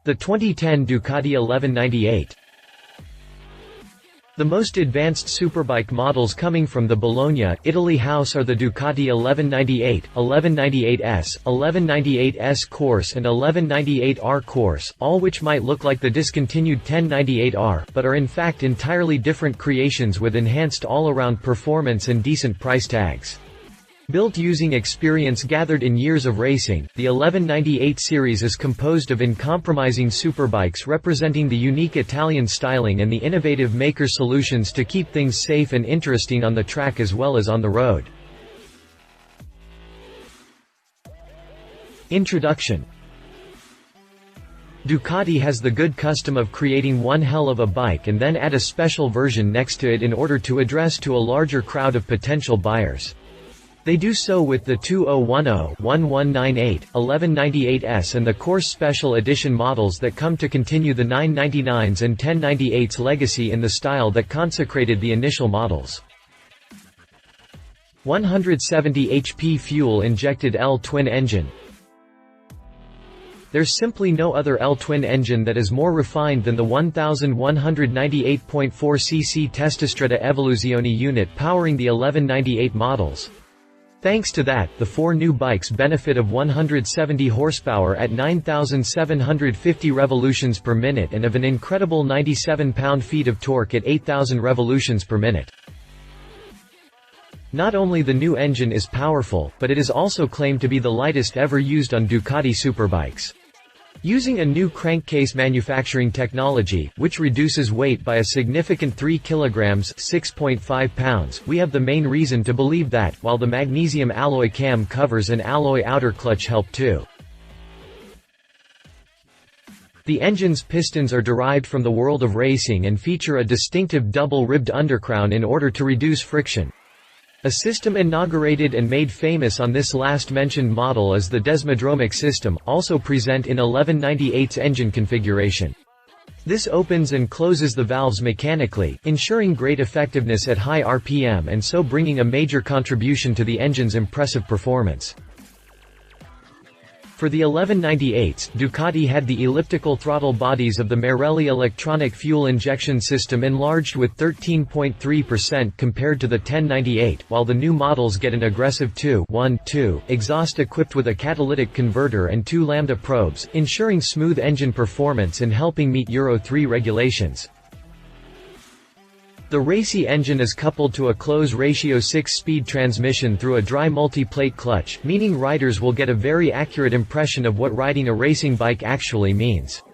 The 2010 Ducati 1198. The most advanced superbike models coming from the Bologna, Italy house are the Ducati 1198, 1198S, 1198 S Corse and 1198 R Corse, all which might look like the discontinued 1098R, but are in fact entirely different creations with enhanced all-around performance and decent price tags. Built using experience gathered in years of racing, the 1198 series is composed of uncompromising superbikes representing the unique Italian styling and the innovative maker solutions to keep things safe and interesting on the track as well as on the road. Introduction. Ducati has the good custom of creating one hell of a bike and then add a special version next to it in order to address to a larger crowd of potential buyers. They do so with the 2010, 1198, 1198S and the Corse Special Edition models that come to continue the 999's and 1098's legacy in the style that consecrated the initial models. 170 HP fuel-injected L-twin engine. There's simply no other L-twin engine that is more refined than the 1198.4 cc Testastrada Evoluzione unit powering the 1198 models. Thanks to that, the four new bikes benefit of 170 horsepower at 9,750 revolutions per minute and of an incredible 97 pound-feet of torque at 8,000 revolutions per minute. Not only the new engine is powerful, but it is also claimed to be the lightest ever used on Ducati superbikes. Using a new crankcase manufacturing technology, which reduces weight by a significant 3 kilograms (6.5 pounds), we have the main reason to believe that, while the magnesium alloy cam covers and alloy outer clutch help too. The engine's pistons are derived from the world of racing and feature a distinctive double-ribbed undercrown in order to reduce friction. A system inaugurated and made famous on this last-mentioned model is the desmodromic system, also present in 1198's engine configuration. This opens and closes the valves mechanically, ensuring great effectiveness at high RPM and so bringing a major contribution to the engine's impressive performance. For the 1198s, Ducati had the elliptical throttle bodies of the Marelli electronic fuel injection system enlarged with 13.3% compared to the 1098, while the new models get an aggressive 2.1.2 exhaust equipped with a catalytic converter and 2 lambda probes, ensuring smooth engine performance and helping meet Euro 3 regulations. The racy engine is coupled to a close-ratio 6-speed transmission through a dry multi-plate clutch, meaning riders will get a very accurate impression of what riding a racing bike actually means.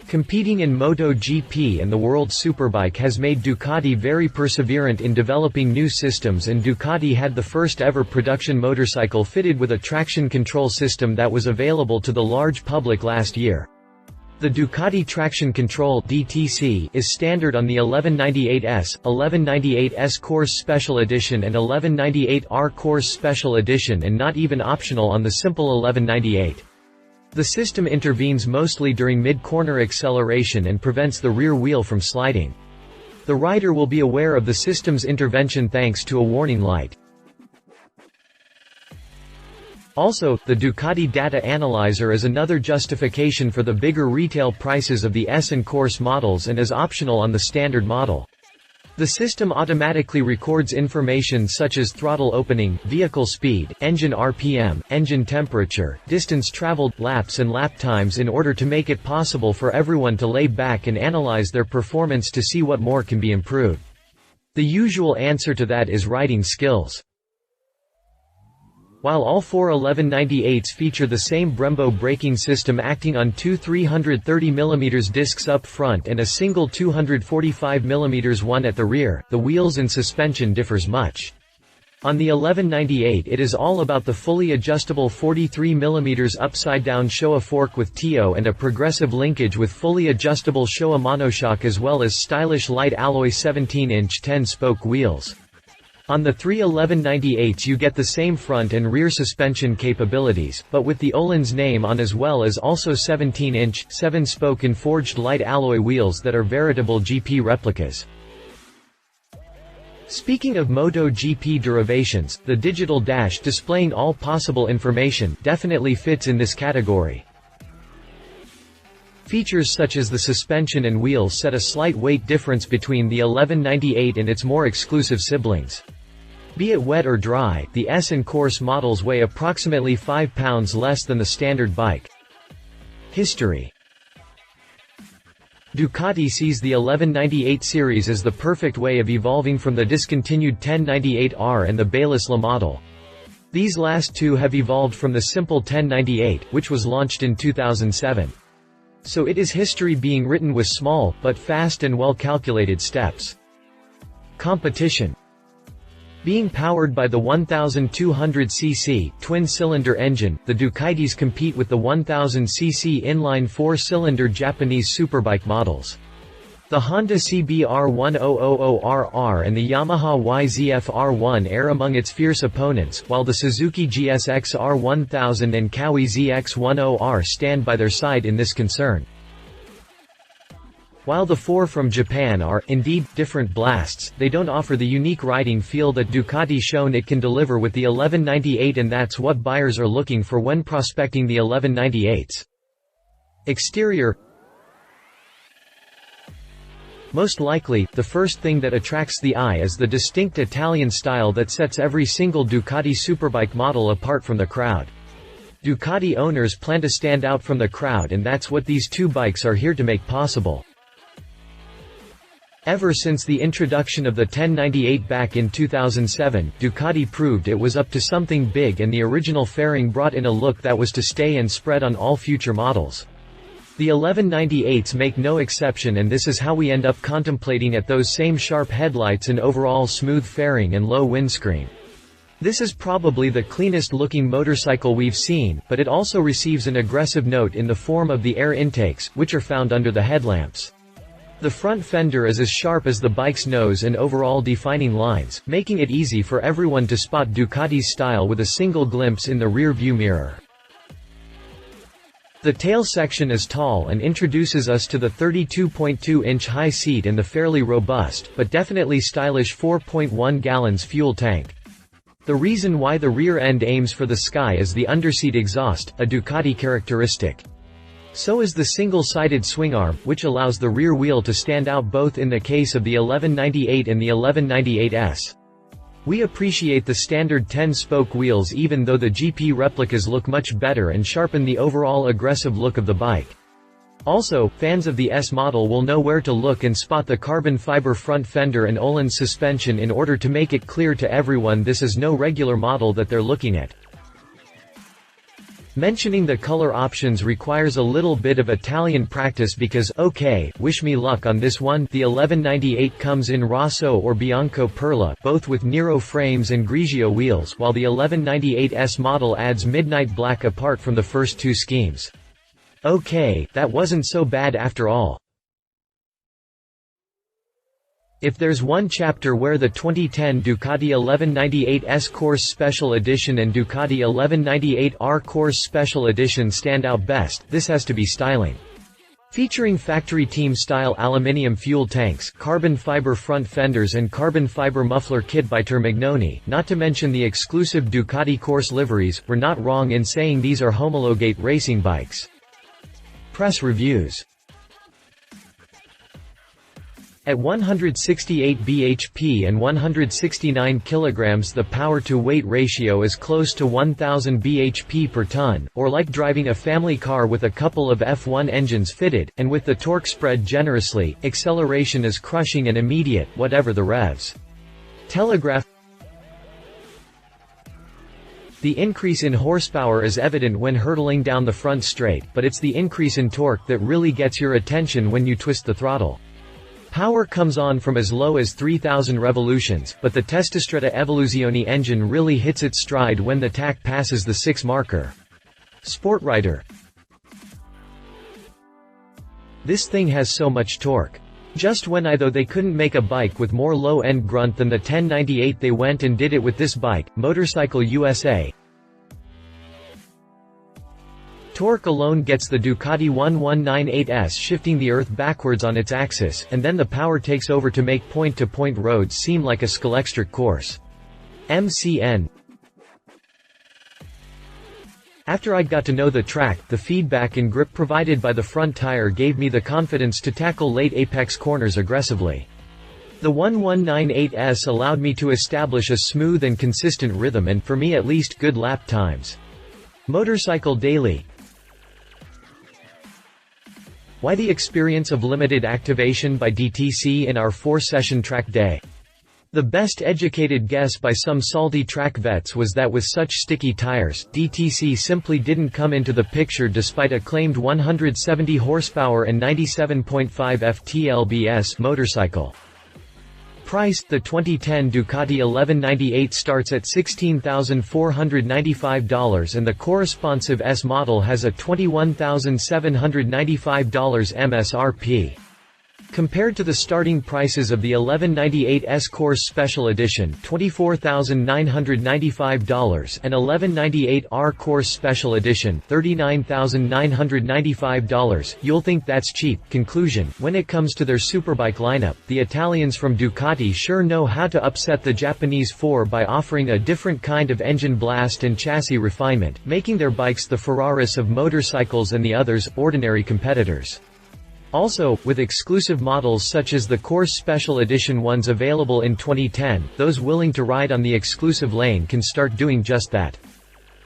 Competing in MotoGP and the World Superbike has made Ducati very perseverant in developing new systems, and Ducati had the first ever production motorcycle fitted with a traction control system that was available to the large public last year. The Ducati Traction Control (DTC) is standard on the 1198S, 1198S Corse Special Edition and 1198 R Corse Special Edition and not even optional on the simple 1198. The system intervenes mostly during mid-corner acceleration and prevents the rear wheel from sliding. The rider will be aware of the system's intervention thanks to a warning light. Also, the Ducati Data Analyzer is another justification for the bigger retail prices of the S and Corse models and is optional on the standard model. The system automatically records information such as throttle opening, vehicle speed, engine RPM, engine temperature, distance traveled, laps and lap times in order to make it possible for everyone to lay back and analyze their performance to see what more can be improved. The usual answer to that is riding skills. While all four 1198s feature the same Brembo braking system acting on two 330mm discs up front and a single 245mm one at the rear, the wheels and suspension differs much. On the 1198 it is all about the fully adjustable 43mm upside-down Showa fork with TO and a progressive linkage with fully adjustable Showa monoshock as well as stylish light alloy 17-inch 10-spoke wheels. On the three 1198s you get the same front and rear suspension capabilities, but with the Öhlins name on as well as also 17-inch, 7-spoke and forged light alloy wheels that are veritable GP replicas. Speaking of MotoGP derivations, the digital dash displaying all possible information definitely fits in this category. Features such as the suspension and wheels set a slight weight difference between the 1198 and its more exclusive siblings. Be it wet or dry, the S and Corse models weigh approximately 5 pounds less than the standard bike. History. Ducati sees the 1198 series as the perfect way of evolving from the discontinued 1098R and the Baylis La model. These last two have evolved from the simple 1098, which was launched in 2007. So it is history being written with small, but fast and well-calculated steps. Competition. Being powered by the 1200cc, twin-cylinder engine, the Ducatis compete with the 1000cc inline four-cylinder Japanese superbike models. The Honda CBR1000RR and the Yamaha YZF-R1 are among its fierce opponents, while the Suzuki GSX R1000 and Kawi ZX10R stand by their side in this concern. While the four from Japan are, indeed, different blasts, they don't offer the unique riding feel that Ducati shown it can deliver with the 1198, and that's what buyers are looking for when prospecting the 1198s. Exterior. Most likely, the first thing that attracts the eye is the distinct Italian style that sets every single Ducati superbike model apart from the crowd. Ducati owners plan to stand out from the crowd, and that's what these two bikes are here to make possible. Ever since the introduction of the 1098 back in 2007, Ducati proved it was up to something big, and the original fairing brought in a look that was to stay and spread on all future models. The 1198s make no exception, and this is how we end up contemplating at those same sharp headlights and overall smooth fairing and low windscreen. This is probably the cleanest looking motorcycle we've seen, but it also receives an aggressive note in the form of the air intakes, which are found under the headlamps. The front fender is as sharp as the bike's nose and overall defining lines, making it easy for everyone to spot Ducati's style with a single glimpse in the rear view mirror. The tail section is tall and introduces us to the 32.2-inch high seat and the fairly robust, but definitely stylish 4.1 gallons fuel tank. The reason why the rear end aims for the sky is the underseat exhaust, a Ducati characteristic. So is the single-sided swingarm, which allows the rear wheel to stand out both in the case of the 1198 and the 1198S. We appreciate the standard 10-spoke wheels, even though the GP replicas look much better and sharpen the overall aggressive look of the bike. Also, fans of the S model will know where to look and spot the carbon fiber front fender and Öhlins suspension in order to make it clear to everyone this is no regular model that they're looking at. Mentioning the color options requires a little bit of Italian practice because, okay, wish me luck on this one. The 1198 comes in Rosso or Bianco Perla, both with Nero frames and Grigio wheels, while the 1198S model adds Midnight Black apart from the first two schemes. Okay, that wasn't so bad after all. If there's one chapter where the 2010 Ducati 1198 S Corse Special Edition and Ducati 1198 R Corse Special Edition stand out best, this has to be styling. Featuring factory team-style aluminium fuel tanks, carbon fiber front fenders and carbon fiber muffler kit by Termignoni, not to mention the exclusive Ducati Corse liveries, we're not wrong in saying these are homologate racing bikes. Press reviews. At 168 bhp and 169 kg, the power-to-weight ratio is close to 1000 bhp per ton, or like driving a family car with a couple of F1 engines fitted, and with the torque spread generously, acceleration is crushing and immediate, whatever the revs. Telegraph. The increase in horsepower is evident when hurtling down the front straight, but it's the increase in torque that really gets your attention when you twist the throttle. Power comes on from as low as 3000 revolutions, but the Testastretta Evoluzione engine really hits its stride when the tach passes the 6 marker. Sportrider. This thing has so much torque. Just when I thought they couldn't make a bike with more low-end grunt than the 1098, they went and did it with this bike, Motorcycle USA. Torque alone gets the Ducati 1198S shifting the earth backwards on its axis, and then the power takes over to make point-to-point roads seem like a scalextric course. MCN. After I'd got to know the track, the feedback and grip provided by the front tire gave me the confidence to tackle late apex corners aggressively. The 1198S allowed me to establish a smooth and consistent rhythm and, for me at least, good lap times. Motorcycle daily. Why the experience of limited activation by DTC in our 4-session track day? The best educated guess by some salty track vets was that with such sticky tires, DTC simply didn't come into the picture despite a claimed 170 horsepower and 97.5 ft/lbs motorcycle. Price: the 2010 Ducati 1198 starts at $16,495 and the corresponsive S model has a $21,795 MSRP. Compared to the starting prices of the 1198 S Corse Special Edition $24,995 and 1198 R Corse Special Edition $39,995, you'll think that's cheap. Conclusion: when it comes to their superbike lineup, the Italians from Ducati sure know how to upset the Japanese four by offering a different kind of engine blast and chassis refinement, making their bikes the Ferraris of motorcycles and the others, ordinary competitors. Also, with exclusive models such as the Corse Special Edition ones available in 2010, those willing to ride on the exclusive lane can start doing just that.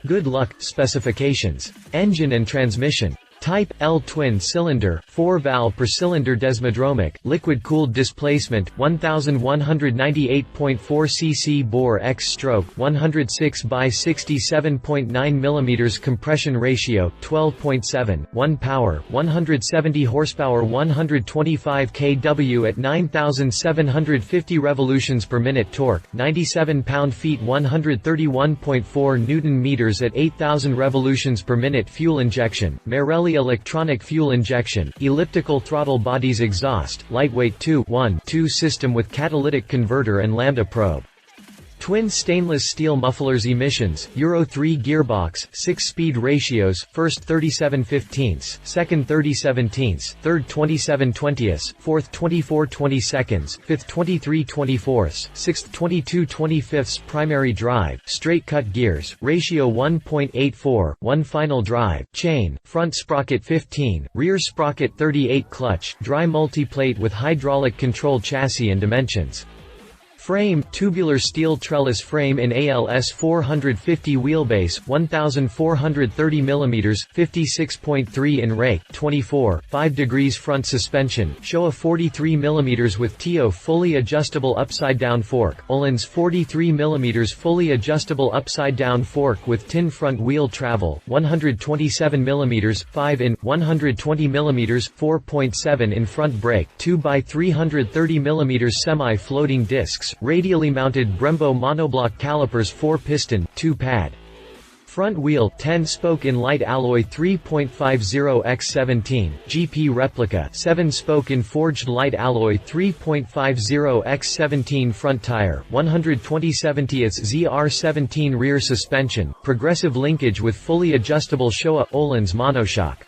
Good luck. Specifications: engine and transmission. Type: L twin-cylinder, 4-valve per cylinder desmodromic, liquid-cooled displacement, 1198.4 cc bore x-stroke, 106 by 67.9 mm compression ratio, 12.7, 1 power, 170 horsepower, 125 kW at 9,750 revolutions per minute, torque, 97 pound-feet, 131.4 Newton-meters at 8,000 revolutions per minute, fuel injection, Marelli electronic fuel injection, elliptical throttle bodies, exhaust, lightweight 2-1-2 system with catalytic converter and lambda probe. Twin stainless steel mufflers. Emissions: Euro 3 gearbox, 6-speed ratios, first 37/15, second 30/17, third 27/20, fourth 24/22, fifth 23/24, sixth 22/25. Primary drive, straight cut gears, ratio 1.84, 1 final drive, chain, front sprocket 15, rear sprocket 38, clutch, dry multiplate with hydraulic control, chassis and dimensions. Frame: tubular steel trellis frame in ALS 450 wheelbase, 1430 mm, 56.3 in rake, 24.5 degrees front suspension, Showa 43 mm with TO fully adjustable upside-down fork, Öhlins 43 mm fully adjustable upside-down fork with tin front wheel travel, 127 mm, 5 in, 120 mm, 4.7 in front brake, 2 by 330 mm semi-floating discs, radially mounted Brembo monoblock calipers, 4-piston, 2-pad. Front wheel, 10-spoke in light alloy 3.50x17, GP replica, 7-spoke in forged light alloy 3.50x17. Front tire, 120/70ths ZR17. Rear suspension, progressive linkage with fully adjustable Showa Öhlins monoshock.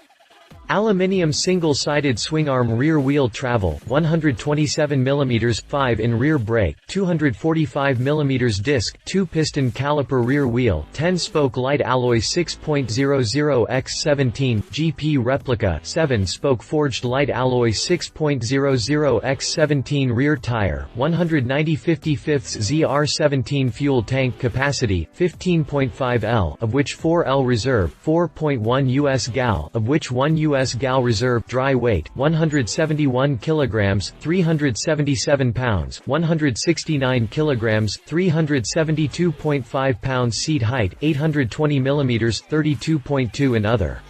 Aluminium single-sided swingarm. Rear wheel travel, 127 mm, 5 in rear brake, 245 mm disc, 2-piston caliper. Rear wheel, 10-spoke light alloy 6.00x17, GP replica, 7-spoke forged light alloy 6.00x17. Rear tire, 190/55ths ZR17. Fuel tank capacity, 15.5 L, of which 4 L reserve, 4.1 US gal, of which 1 US gal reserve. Dry weight, 171 kilograms, 377 pounds, 169 kilograms, 372.5 pounds. Seat height, 820 mm, 32.2 in. Other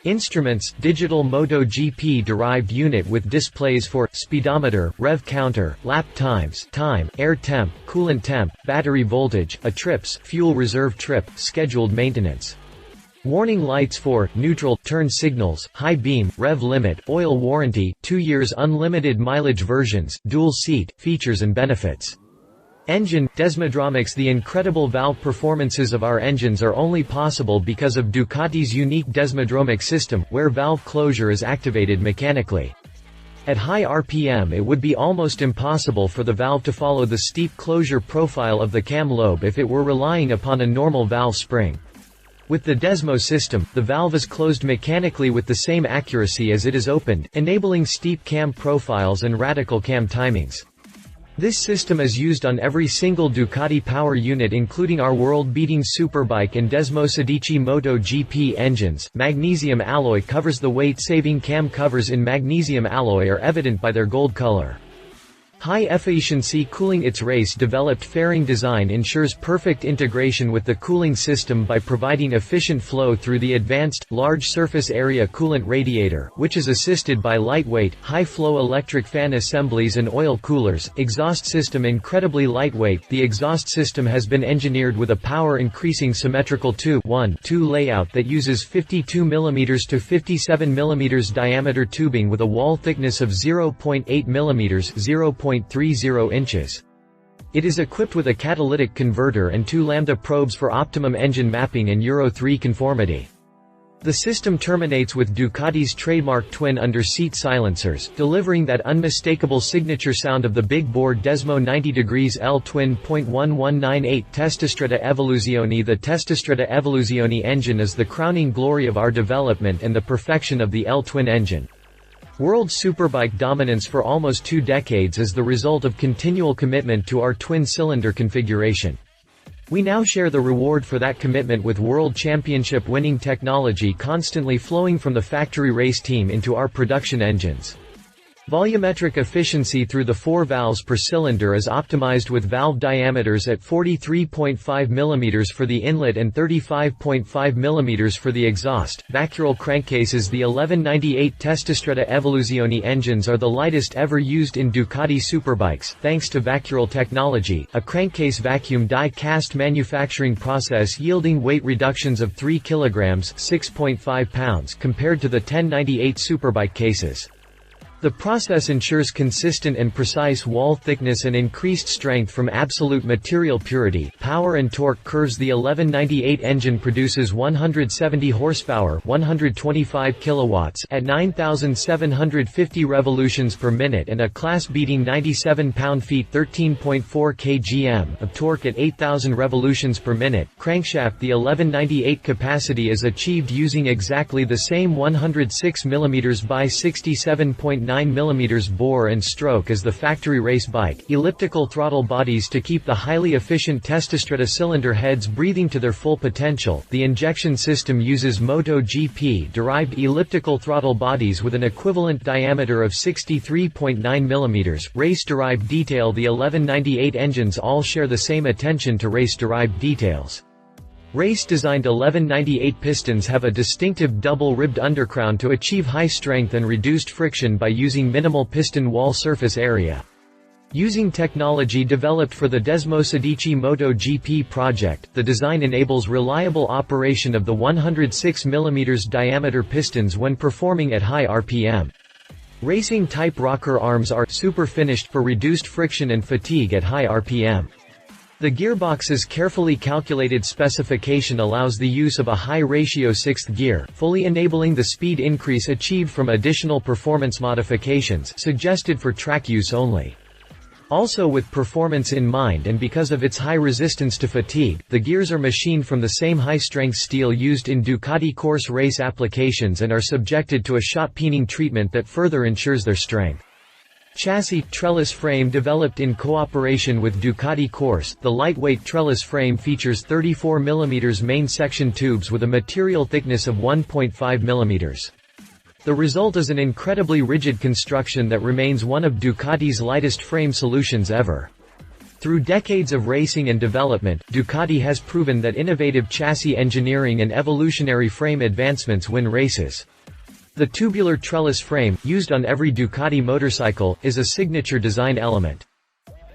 instruments: digital MotoGP derived unit with displays for speedometer, rev counter, lap times, time, air temp, coolant temp, battery voltage, a trips, fuel reserve trip, scheduled maintenance. Warning lights for neutral, turn signals, high beam, rev limit, oil warranty, 2 years unlimited mileage. Versions, dual seat, features and benefits. Engine, Desmodromics. The incredible valve performances of our engines are only possible because of Ducati's unique Desmodromic system, where valve closure is activated mechanically. At high RPM it would be almost impossible for the valve to follow the steep closure profile of the cam lobe if it were relying upon a normal valve spring. With the Desmo system, the valve is closed mechanically with the same accuracy as it is opened, enabling steep cam profiles and radical cam timings. This system is used on every single Ducati power unit including our world-beating superbike and Desmo Sedici Moto GP engines. Magnesium alloy covers. The weight-saving cam covers in magnesium alloy are evident by their gold color. High-efficiency cooling. Its race-developed fairing design ensures perfect integration with the cooling system by providing efficient flow through the advanced, large surface area coolant radiator, which is assisted by lightweight, high-flow electric fan assemblies and oil coolers. Exhaust system incredibly lightweight. The exhaust system has been engineered with a power-increasing symmetrical 2-1-2 layout that uses 52 mm to 57 mm diameter tubing with a wall thickness of 0.8 mm (0.30 inches). It is equipped with a catalytic converter and 2 lambda probes for optimum engine mapping and Euro 3 conformity. The system terminates with Ducati's trademark twin under-seat silencers, delivering that unmistakable signature sound of the big-bore Desmo 90° L twin.1198 Testastretta Evoluzione. The Testastretta Evoluzione engine is the crowning glory of our development and the perfection of the L twin engine. World superbike dominance for almost 2 decades is the result of continual commitment to our twin-cylinder configuration. We now share the reward for that commitment with world championship winning technology constantly flowing from the factory race team into our production engines. Volumetric efficiency through the 4 valves per cylinder is optimized with valve diameters at 43.5 mm for the inlet and 35.5 mm for the exhaust. Vacuola crankcases. The 1198 Testastretta Evoluzione engines are the lightest ever used in Ducati superbikes, thanks to vacuola technology, a crankcase vacuum die-cast manufacturing process yielding weight reductions of 3 kg (6.5 pounds) compared to the 1098 superbike cases. The process ensures consistent and precise wall thickness and increased strength from absolute material purity. Power and torque curves. The 1198 engine produces 170 horsepower, 125 kilowatts at 9,750 revolutions per minute and a class-beating 97 pound-feet, 13.4 kgm of torque at 8,000 revolutions per minute. Crankshaft. The 1198 capacity is achieved using exactly the same 106 mm by 67.9 mm bore and stroke as the factory race bike. Elliptical throttle bodies to keep the highly efficient Testastretta cylinder heads breathing to their full potential. The injection system uses Moto GP derived elliptical throttle bodies with an equivalent diameter of 63.9 mm. Race derived detail. The 1198 engines all share the same attention to race derived details. Race-designed 1198 pistons have a distinctive double-ribbed undercrown to achieve high strength and reduced friction by using minimal piston wall surface area. Using technology developed for the Desmo Sedici Moto GP project, the design enables reliable operation of the 106 mm diameter pistons when performing at high RPM. Racing-type rocker arms are super-finished for reduced friction and fatigue at high RPM. The gearbox's carefully calculated specification allows the use of a high-ratio 6th gear, fully enabling the speed increase achieved from additional performance modifications suggested for track use only. Also with performance in mind and because of its high resistance to fatigue, the gears are machined from the same high-strength steel used in Ducati course race applications and are subjected to a shot peening treatment that further ensures their strength. Chassis trellis frame developed in cooperation with Ducati Corse. The lightweight trellis frame features 34 mm main section tubes with a material thickness of 1.5 mm. The result is an incredibly rigid construction that remains one of Ducati's lightest frame solutions ever. Through decades of racing and development, Ducati has proven that innovative chassis engineering and evolutionary frame advancements win races. The tubular trellis frame, used on every Ducati motorcycle, is a signature design element.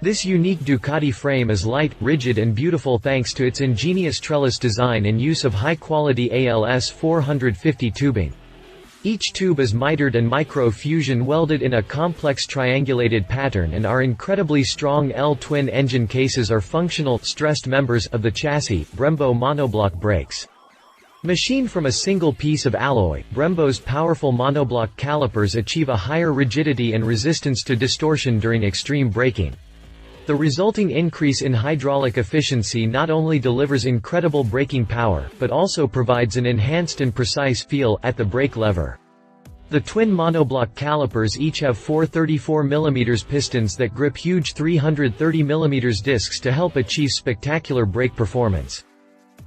This unique Ducati frame is light, rigid and beautiful thanks to its ingenious trellis design and use of high-quality ALS 450 tubing. Each tube is mitered and micro-fusion welded in a complex triangulated pattern, and our incredibly strong L-twin engine cases are functional, stressed members of the chassis. Brembo monoblock brakes. Machined from a single piece of alloy, Brembo's powerful monoblock calipers achieve a higher rigidity and resistance to distortion during extreme braking. The resulting increase in hydraulic efficiency not only delivers incredible braking power, but also provides an enhanced and precise feel at the brake lever. The twin monoblock calipers each have four 34mm pistons that grip huge 330mm discs to help achieve spectacular brake performance.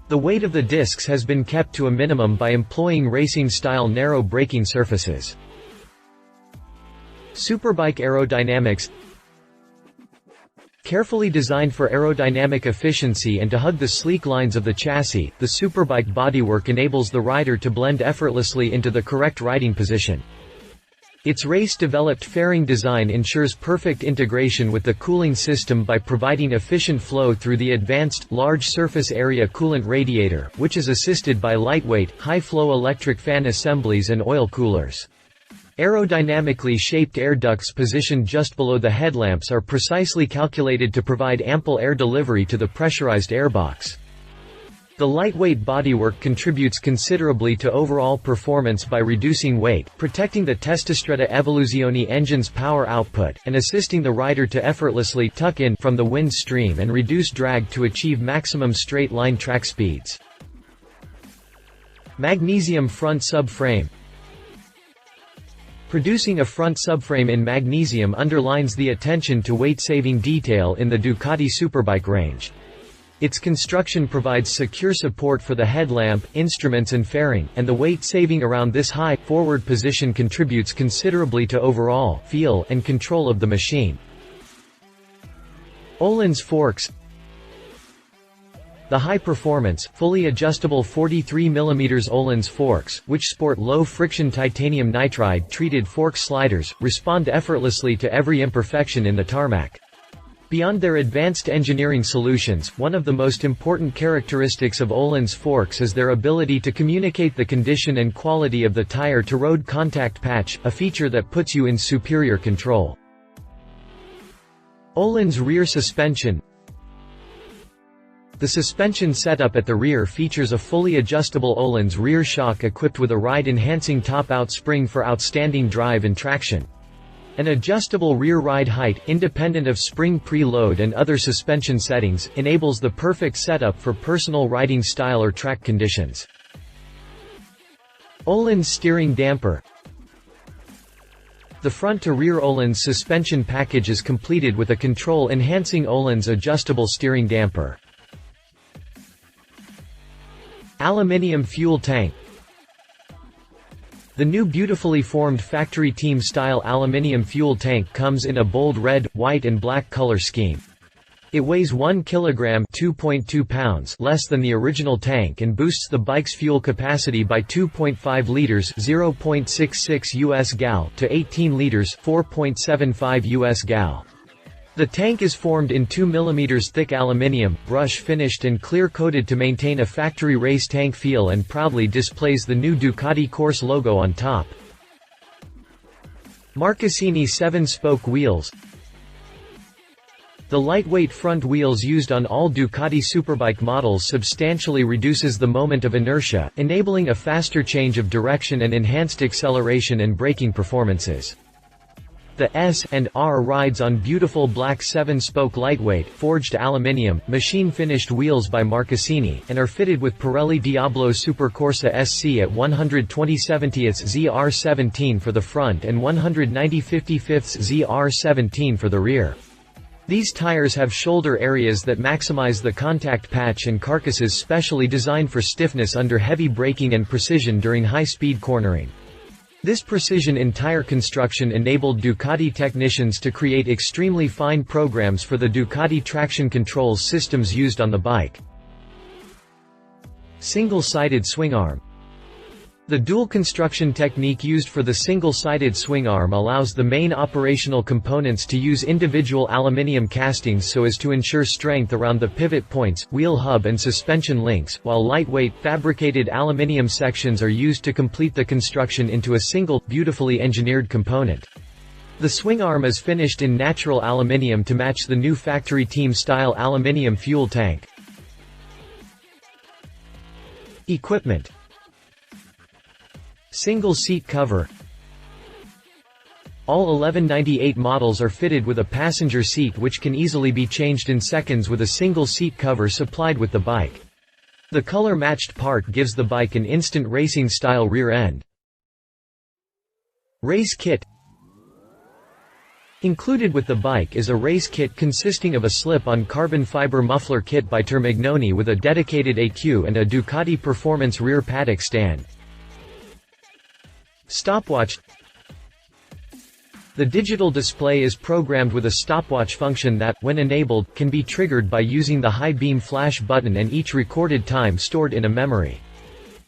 The weight of the discs has been kept to a minimum by employing racing-style narrow braking surfaces. Superbike aerodynamics. Carefully designed for aerodynamic efficiency and to hug the sleek lines of the chassis, the superbike bodywork enables the rider to blend effortlessly into the correct riding position. Its race-developed fairing design ensures perfect integration with the cooling system by providing efficient flow through the advanced, large surface area coolant radiator, which is assisted by lightweight, high-flow electric fan assemblies and oil coolers. Aerodynamically shaped air ducts positioned just below the headlamps are precisely calculated to provide ample air delivery to the pressurized airbox. The lightweight bodywork contributes considerably to overall performance by reducing weight, protecting the Testastretta Evoluzione engine's power output, and assisting the rider to effortlessly tuck in from the wind stream and reduce drag to achieve maximum straight-line track speeds. Magnesium front subframe. Producing a front subframe in magnesium underlines the attention to weight-saving detail in the Ducati superbike range. Its construction provides secure support for the headlamp, instruments and fairing, and the weight saving around this high, forward position contributes considerably to overall feel and control of the machine. Öhlins forks. The high-performance, fully adjustable 43mm Öhlins forks, which sport low-friction titanium nitride-treated fork sliders, respond effortlessly to every imperfection in the tarmac. Beyond their advanced engineering solutions, one of the most important characteristics of Öhlins forks is their ability to communicate the condition and quality of the tire-to-road contact patch, a feature that puts you in superior control. Öhlins rear suspension. The suspension setup at the rear features a fully adjustable Öhlins rear shock equipped with a ride-enhancing top-out spring for outstanding drive and traction. An adjustable rear ride height, independent of spring preload and other suspension settings, enables the perfect setup for personal riding style or track conditions. Öhlins steering damper. The front-to-rear Öhlins suspension package is completed with a control-enhancing Öhlins adjustable steering damper. Aluminium fuel tank. The new beautifully formed factory team-style aluminium fuel tank comes in a bold red, white and black color scheme. It weighs 1 kilogram (2.2 pounds) less than the original tank and boosts the bike's fuel capacity by 2.5 liters (0.66 US gal) to 18 liters (4.75 US gal). The tank is formed in 2 mm thick aluminium, brush-finished and clear-coated to maintain a factory race tank feel and proudly displays the new Ducati Corse logo on top. Marcassini 7-spoke wheels. The lightweight front wheels used on all Ducati superbike models substantially reduces the moment of inertia, enabling a faster change of direction and enhanced acceleration and braking performances. The S and R rides on beautiful black 7-spoke lightweight, forged aluminium, machine-finished wheels by Marcassini, and are fitted with Pirelli Diablo Super Corse SC at 120/70ths ZR17 for the front and 190/55ths ZR17 for the rear. These tires have shoulder areas that maximize the contact patch and carcasses specially designed for stiffness under heavy braking and precision during high-speed cornering. This precision in tire construction enabled Ducati technicians to create extremely fine programs for the Ducati traction control systems used on the bike. Single-sided swing arm. The dual construction technique used for the single-sided swing arm allows the main operational components to use individual aluminium castings so as to ensure strength around the pivot points, wheel hub and suspension links, while lightweight, fabricated aluminium sections are used to complete the construction into a single, beautifully engineered component. The swing arm is finished in natural aluminium to match the new factory team-style aluminium fuel tank. Equipment. Single seat cover. All 1198 models are fitted with a passenger seat which can easily be changed in seconds with a single seat cover supplied with the bike. The color-matched part gives the bike an instant racing-style rear end. Race kit. Included with the bike is a race kit consisting of a slip-on carbon fiber muffler kit by Termignoni with a dedicated ECU and a Ducati Performance rear paddock stand. Stopwatch. The digital display is programmed with a stopwatch function that, when enabled, can be triggered by using the high beam flash button and each recorded time stored in a memory.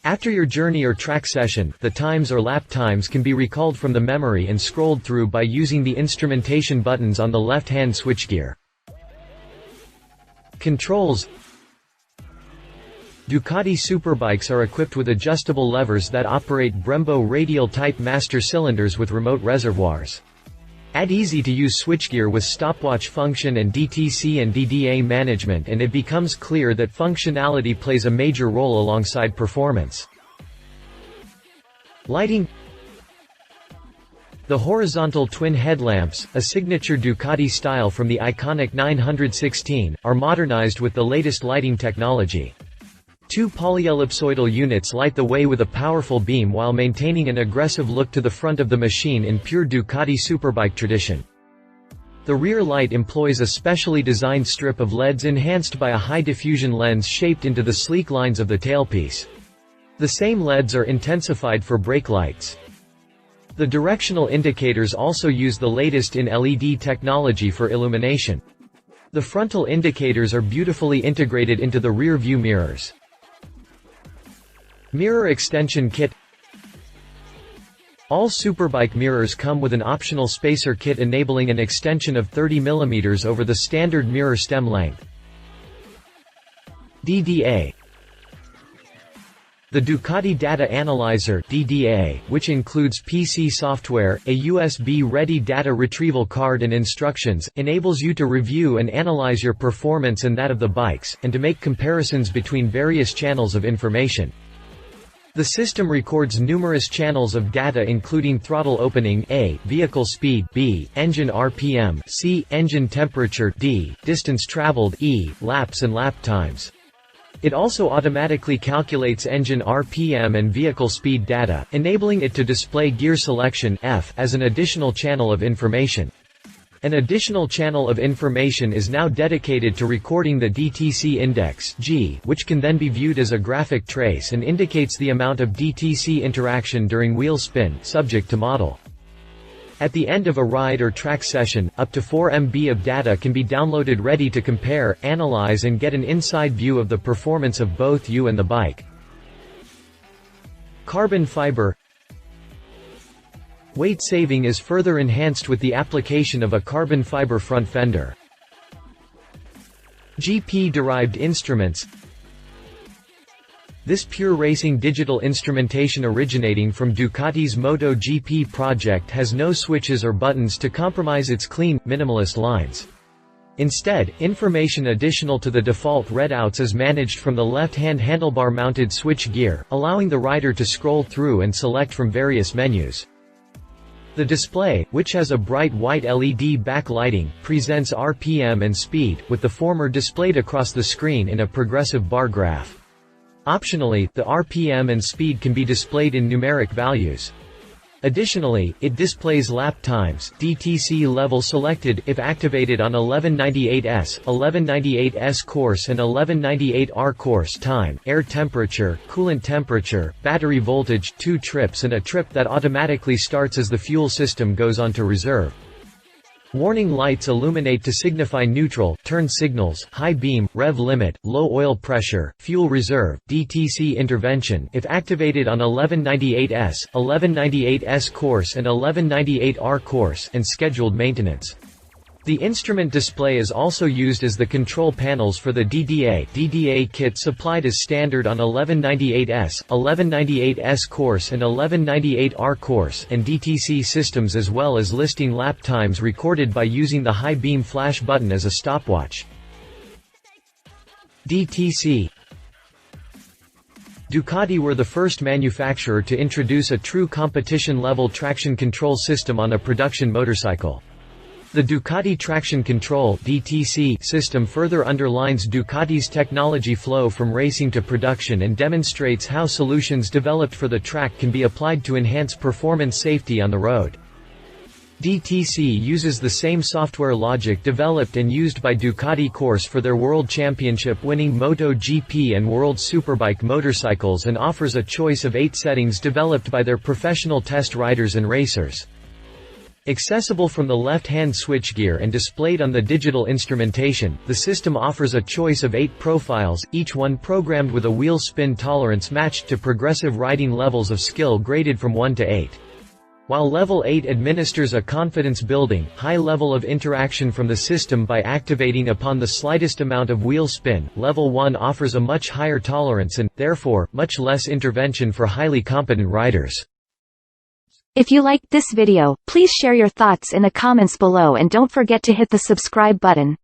After your journey or track session, the times or lap times can be recalled from the memory and scrolled through by using the instrumentation buttons on the left-hand switchgear. Controls. Ducati superbikes are equipped with adjustable levers that operate Brembo radial-type master cylinders with remote reservoirs. Add easy-to-use switchgear with stopwatch function and DTC and DDA management and it becomes clear that functionality plays a major role alongside performance. Lighting. The horizontal twin headlamps, a signature Ducati style from the iconic 916, are modernized with the latest lighting technology. Two polyellipsoidal units light the way with a powerful beam while maintaining an aggressive look to the front of the machine in pure Ducati superbike tradition. The rear light employs a specially designed strip of LEDs enhanced by a high-diffusion lens shaped into the sleek lines of the tailpiece. The same LEDs are intensified for brake lights. The directional indicators also use the latest in LED technology for illumination. The frontal indicators are beautifully integrated into the rear view mirrors. Mirror extension kit. All superbike mirrors come with an optional spacer kit enabling an extension of 30 mm over the standard mirror stem length. DDA. The Ducati Data Analyzer (DDA), which includes PC software, a USB-ready data retrieval card and instructions, enables you to review and analyze your performance and that of the bikes, and to make comparisons between various channels of information. The system records numerous channels of data including throttle opening A, vehicle speed B, engine RPM C, engine temperature D, distance traveled E, laps and lap times. It also automatically calculates engine RPM and vehicle speed data, enabling it to display gear selection F as an additional channel of information. An additional channel of information is now dedicated to recording the DTC index G, which can then be viewed as a graphic trace and indicates the amount of DTC interaction during wheel spin, subject to model. At the end of a ride or track session, up to 4 MB of data can be downloaded ready to compare, analyze and get an inside view of the performance of both you and the bike. Carbon fiber. Weight saving is further enhanced with the application of a carbon fiber front fender. GP-derived instruments. This pure racing digital instrumentation originating from Ducati's MotoGP project has no switches or buttons to compromise its clean, minimalist lines. Instead, information additional to the default readouts is managed from the left-hand handlebar-mounted switch gear, allowing the rider to scroll through and select from various menus. The display, which has a bright white LED backlighting, presents RPM and speed, with the former displayed across the screen in a progressive bar graph. Optionally, the RPM and speed can be displayed in numeric values. Additionally, it displays lap times, DTC level selected, if activated on 1198S, 1198S Corse and 1198 R Corse time, air temperature, coolant temperature, battery voltage, 2 trips and a trip that automatically starts as the fuel system goes onto reserve. Warning lights illuminate to signify neutral, turn signals, high beam, rev limit, low oil pressure, fuel reserve, DTC intervention if activated on 1198S, 1198S Corse and 1198 R Corse, and scheduled maintenance. The instrument display is also used as the control panels for the DDA kit supplied as standard on 1198S, 1198S Corse and 1198 R Corse and DTC systems, as well as listing lap times recorded by using the high beam flash button as a stopwatch. DTC. Ducati were the first manufacturer to introduce a true competition-level traction control system on a production motorcycle. The Ducati Traction Control (DTC) system further underlines Ducati's technology flow from racing to production and demonstrates how solutions developed for the track can be applied to enhance performance safety on the road. DTC uses the same software logic developed and used by Ducati Corse for their World Championship-winning MotoGP and World Superbike motorcycles and offers a choice of 8 settings developed by their professional test riders and racers. Accessible from the left-hand switchgear and displayed on the digital instrumentation, the system offers a choice of 8 profiles, each one programmed with a wheel spin tolerance matched to progressive riding levels of skill graded from 1 to 8. While Level 8 administers a confidence-building, high level of interaction from the system by activating upon the slightest amount of wheel spin, Level 1 offers a much higher tolerance and, therefore, much less intervention for highly competent riders. If you liked this video, please share your thoughts in the comments below and don't forget to hit the subscribe button.